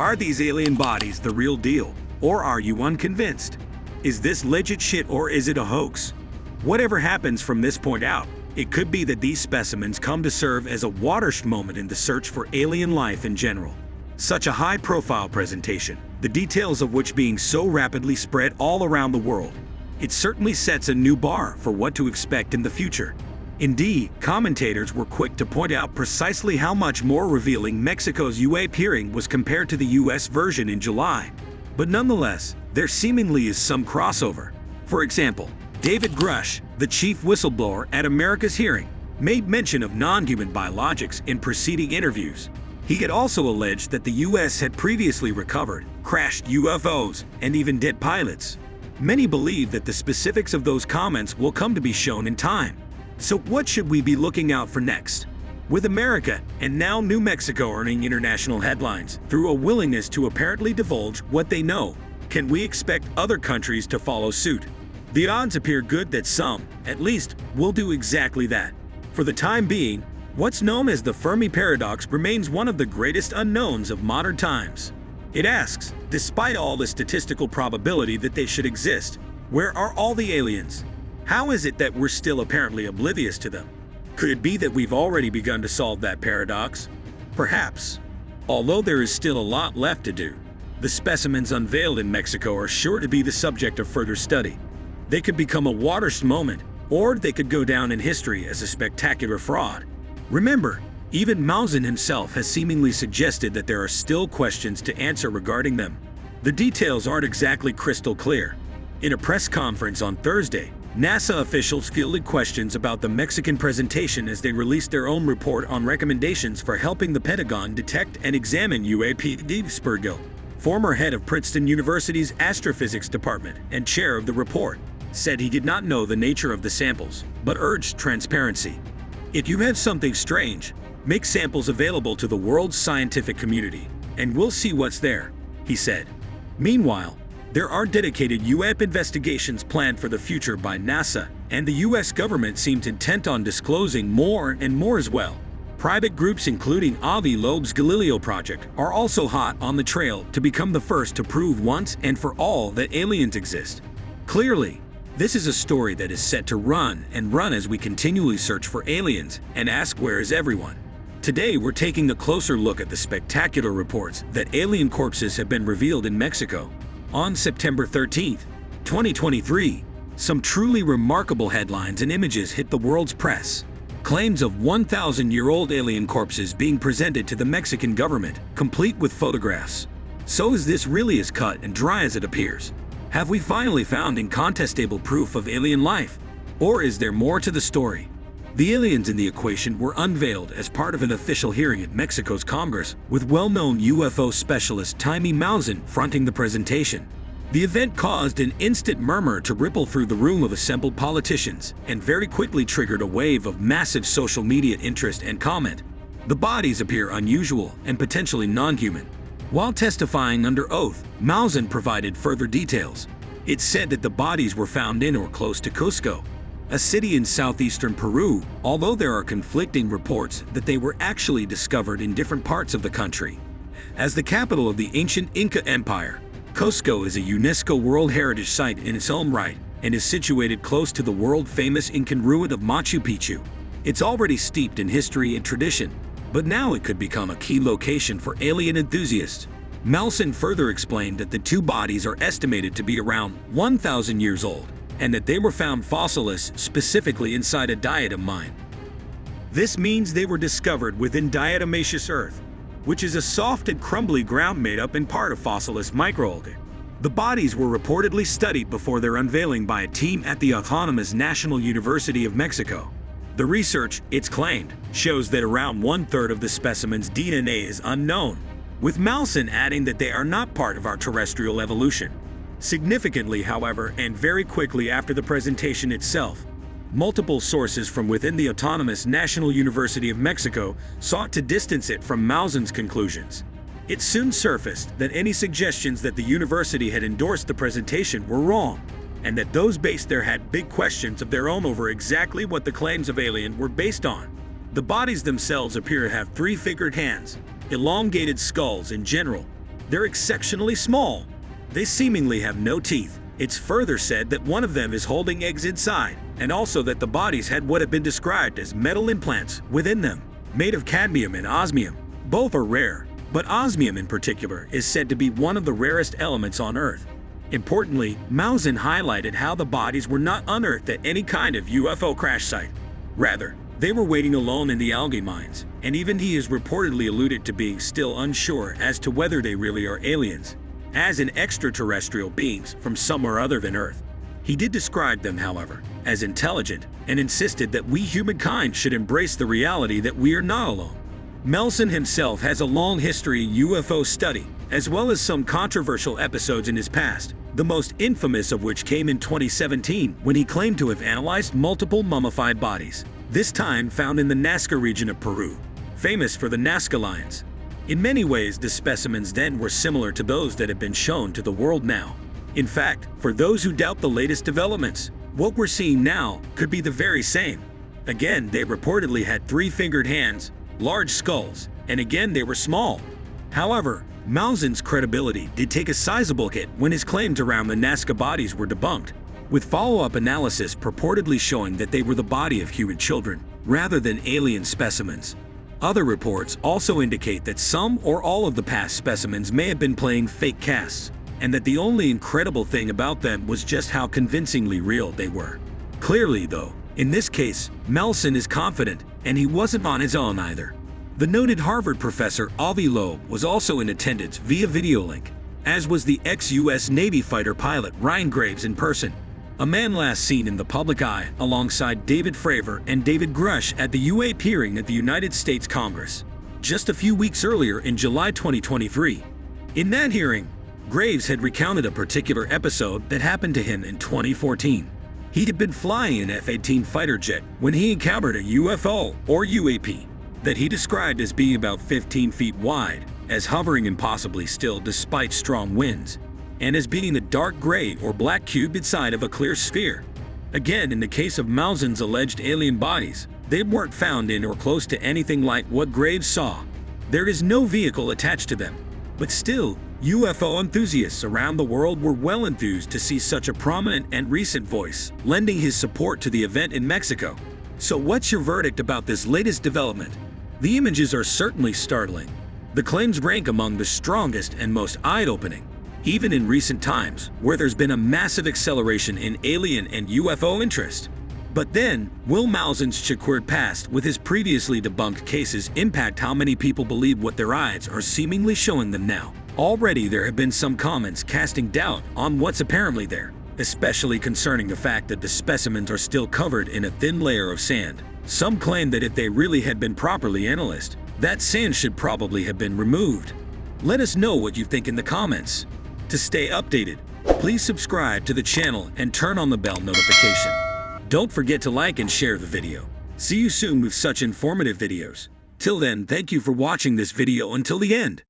Are these alien bodies the real deal, or are you unconvinced? Is this legit shit or is it a hoax? Whatever happens from this point out, it could be that these specimens come to serve as a watershed moment in the search for alien life in general. Such a high-profile presentation, the details of which being so rapidly spread all around the world, it certainly sets a new bar for what to expect in the future. Indeed, commentators were quick to point out precisely how much more revealing Mexico's UAP hearing was compared to the US version in July. But nonetheless, there seemingly is some crossover. For example, David Grush, the chief whistleblower at America's hearing, made mention of non-human biologics in preceding interviews. He had also alleged that the US had previously recovered crashed UFOs and even dead pilots. Many believe that the specifics of those comments will come to be shown in time. So what should we be looking out for next? With America and now New Mexico earning international headlines through a willingness to apparently divulge what they know, can we expect other countries to follow suit? The odds appear good that some, at least, will do exactly that. For the time being, what's known as the Fermi paradox remains one of the greatest unknowns of modern times. It asks, despite all the statistical probability that they should exist, where are all the aliens? How is it that we're still apparently oblivious to them? Could it be that we've already begun to solve that paradox? Perhaps. Although there is still a lot left to do, the specimens unveiled in Mexico are sure to be the subject of further study. They could become a watershed moment, or they could go down in history as a spectacular fraud. Remember, even Maussan himself has seemingly suggested that there are still questions to answer regarding them. The details aren't exactly crystal clear. In a press conference on Thursday, NASA officials fielded questions about the Mexican presentation as they released their own report on recommendations for helping the Pentagon detect and examine UAP. Dave Spergel, former head of Princeton University's astrophysics department and chair of the report, said he did not know the nature of the samples, but urged transparency. If you have something strange, make samples available to the world's scientific community, and we'll see what's there, he said. Meanwhile, there are dedicated UAP investigations planned for the future by NASA, and the US government seems intent on disclosing more and more as well. Private groups including Avi Loeb's Galileo project are also hot on the trail to become the first to prove once and for all that aliens exist. Clearly, this is a story that is set to run and run as we continually search for aliens and ask where is everyone. Today we're taking a closer look at the spectacular reports that alien corpses have been revealed in Mexico. On September 13, 2023, some truly remarkable headlines and images hit the world's press. Claims of 1,000-year-old alien corpses being presented to the Mexican government, complete with photographs. So is this really as cut and dry as it appears? Have we finally found incontestable proof of alien life? Or is there more to the story? The aliens in the equation were unveiled as part of an official hearing at Mexico's Congress, with well-known UFO specialist Jaime Maussan fronting the presentation. The event caused an instant murmur to ripple through the room of assembled politicians and very quickly triggered a wave of massive social media interest and comment. The bodies appear unusual and potentially non-human. While testifying under oath, Maussan provided further details. It's said that the bodies were found in or close to Cusco, a city in southeastern Peru, although there are conflicting reports that they were actually discovered in different parts of the country. As the capital of the ancient Inca Empire, Cusco is a UNESCO World Heritage Site in its own right and is situated close to the world-famous Incan ruin of Machu Picchu. It's already steeped in history and tradition, but now it could become a key location for alien enthusiasts. Maussan further explained that the two bodies are estimated to be around 1,000 years old, and that they were found fossilized specifically inside a diatom mine. This means they were discovered within diatomaceous earth, which is a soft and crumbly ground made up in part of fossilized microalgae. The bodies were reportedly studied before their unveiling by a team at the autonomous National University of Mexico. The research, it's claimed, shows that around 1/3 of the specimen's DNA is unknown, with Maussan adding that they are not part of our terrestrial evolution. Significantly, however, and very quickly after the presentation itself, multiple sources from within the autonomous National University of Mexico sought to distance it from Maussan's conclusions. It soon surfaced that any suggestions that the university had endorsed the presentation were wrong, and that those based there had big questions of their own over exactly what the claims of alien were based on. The bodies themselves appear to have three-fingered hands, elongated skulls in general, They're exceptionally small. They seemingly have no teeth. It's further said that one of them is holding eggs inside, and also that the bodies had what have been described as metal implants within them, made of cadmium and osmium. Both are rare, but osmium in particular is said to be one of the rarest elements on Earth. Importantly, Maussan highlighted how the bodies were not unearthed at any kind of UFO crash site. Rather, they were waiting alone in the algae mines, and even he has reportedly alluded to being still unsure as to whether they really are aliens, as in extraterrestrial beings from somewhere other than Earth. He did describe them, however, as intelligent and insisted that we humankind should embrace the reality that we are not alone. Maussan himself has a long history in UFO study, as well as some controversial episodes in his past, the most infamous of which came in 2017 when he claimed to have analyzed multiple mummified bodies, this time found in the Nazca region of Peru, famous for the Nazca lions. In many ways, the specimens then were similar to those that have been shown to the world now. In fact, for those who doubt the latest developments, what we're seeing now could be the very same. Again, they reportedly had three-fingered hands, large skulls, and again they were small. However, Maussan's credibility did take a sizable hit when his claims around the Nazca bodies were debunked, with follow-up analysis purportedly showing that they were the body of human children, rather than alien specimens. Other reports also indicate that some or all of the past specimens may have been playing fake casts, and that the only incredible thing about them was just how convincingly real they were. Clearly, though, in this case, Maussan is confident, and he wasn't on his own either. The noted Harvard professor Avi Loeb was also in attendance via video link, as was the ex-US Navy fighter pilot Ryan Graves in person, a man last seen in the public eye alongside David Fravor and David Grush at the UAP hearing at the United States Congress, just a few weeks earlier in July 2023. In that hearing, Graves had recounted a particular episode that happened to him in 2014. He had been flying an F-18 fighter jet when he encountered a UFO, or UAP, that he described as being about 15 feet wide, as hovering impossibly still despite strong winds, and as being a dark gray or black cube inside of a clear sphere. Again, in the case of Maussan's alleged alien bodies, they weren't found in or close to anything like what Graves saw. There is no vehicle attached to them, but still, UFO enthusiasts around the world were well enthused to see such a prominent and recent voice lending his support to the event in Mexico. So what's your verdict about this latest development? The images are certainly startling. The claims rank among the strongest and most eye-opening, even in recent times, where there's been a massive acceleration in alien and UFO interest. But then, will Maussan's checkered past with his previously debunked cases impact how many people believe what their eyes are seemingly showing them now? Already there have been some comments casting doubt on what's apparently there, especially concerning the fact that the specimens are still covered in a thin layer of sand. Some claim that if they really had been properly analyzed, that sand should probably have been removed. Let us know what you think in the comments. To stay updated, please subscribe to the channel and turn on the bell notification. Don't forget to like and share the video. See you soon with such informative videos. Till then, thank you for watching this video until the end.